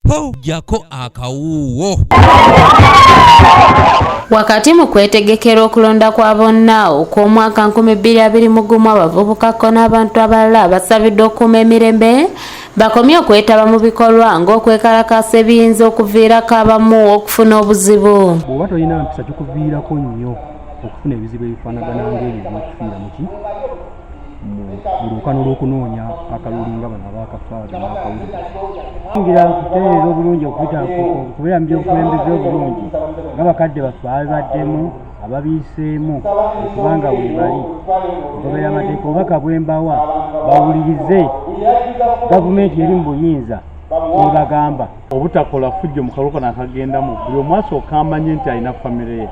po jako akawuwo. Wakati mu kwetegekera okulonda kwa bonna okw'omwaka 2021 abavubukako n'abantu abalala basabidde okuuma emirembe bakomye okwetaba mu bikolwa ng'okwekalakaasa ebiyinza okuviirako abamu okufuna obuzibu. Bw'oba tolina mpisa kikuviirako nnyo okufuna ebizibu ebifaanagana ng'ebyo n'okufiira mu ki mu lukano lw'okunoonya akalulu nga bano abaakafaaga n'akawulire. Ngira nkutereeza obulungi okubeera mu byobukulembeze obulungi nga bakadde baffe ababaddemu ababiiseemu okubanga bwe bali okugoberera amateeka obubaka bwe mbawa bawulirize gavumenti eri mu buyinza ebagamba obutakola fujjo mu kalulu kano akagendamu buli omu asooka amanye nti alina famire ye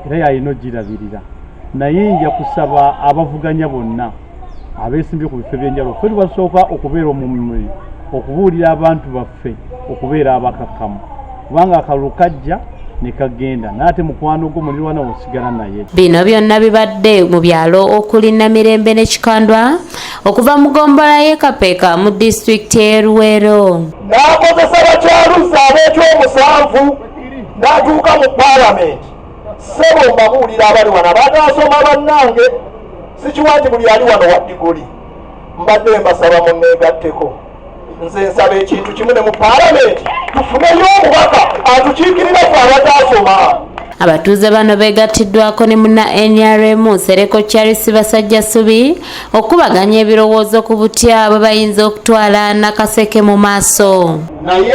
era yalina ogirabirira. Naye nja kusaba abavuganya bonna abeesimbye ku bifo ebyenjawulo ffe tubasooka okubeera omumuli okubuulira abantu baffe okubeera abakakkamu kubanga akalulu kajja ne kagenda n'ate mukwano gwo mulirwana osigala naye. Bino byonna bibadde mu byalo okuli Namirembe ne Kikandwa okuva mu ggombolola y'e Kapeeka mu disitulikiti y'e Luweero. N'akozesa bakyaluzi ab'ekyomusanvu n'atuuka mu paalamenti. Ssebo mbabuulira abali wano abataasoma bannange sikiwa nti buli ali wano wa diguli mbadde mbasaba munneegatteko. Nze nsaba ekintu kimu ne mu paalamenti tufuneyo omubaka atukiikirira ffe abataasoma. Abatuuze bano beegattiddwako ne munna NRM Sereko Charles Basajjasubi okubaganya ebirowoozo ku butya bwe bayinza okutwala Nakaseke mu maaso. Naye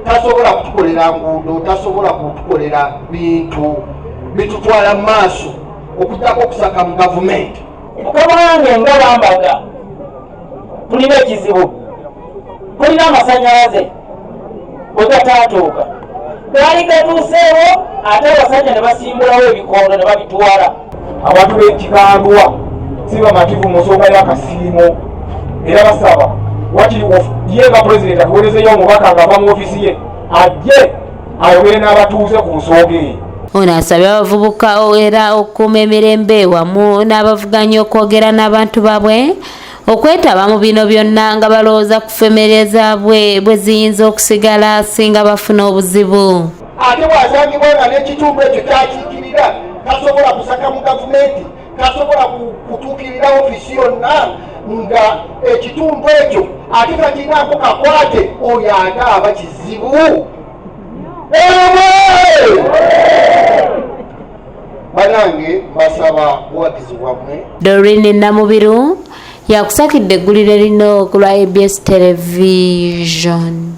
tasobola kutukolera nguudo, tasobola kutukolera bintu bitutwala mu maaso okuttako okusaka mu gavumenti. Mukama wange nga bambaga tulina ekizibu, tulina amasannyalaze bwe gataatuuka gaali gatuuseewo ate abasajja ne basimbulawo ebikondo ne babitwala. Abantu b'Ekikandwa si bamativu mu nsonga y'akasiimo era basaba wakiri ye nga pulezidenti atuweerezeyo omubaka ng'ava mu ofiisi ye ajje ayogere n'abatuuze ku nsonga eyo. Ono asabye abavubuka era okuuma emirembe wamu n'abavuganya okwogera n'abantu baabwe okwetaba mu bino byonna nga balowooza ku ffemere zaabwe bwe ziyinza okusigala singa bafuna obuzibu. Ate bw'asangibwa nga n'ekitundu ekyo kyakiikirira tasobola kusaka mu gavumenti, tasobola kutuukirira ofiisi yonna nga ekitundu ekyo ate kakirinaako kakwate oyo ate aba kizibu. Banange basaba buwagizi bwammwe. Doreen Namubiru yakusakidde eggulire lino ku lwa ABS Television.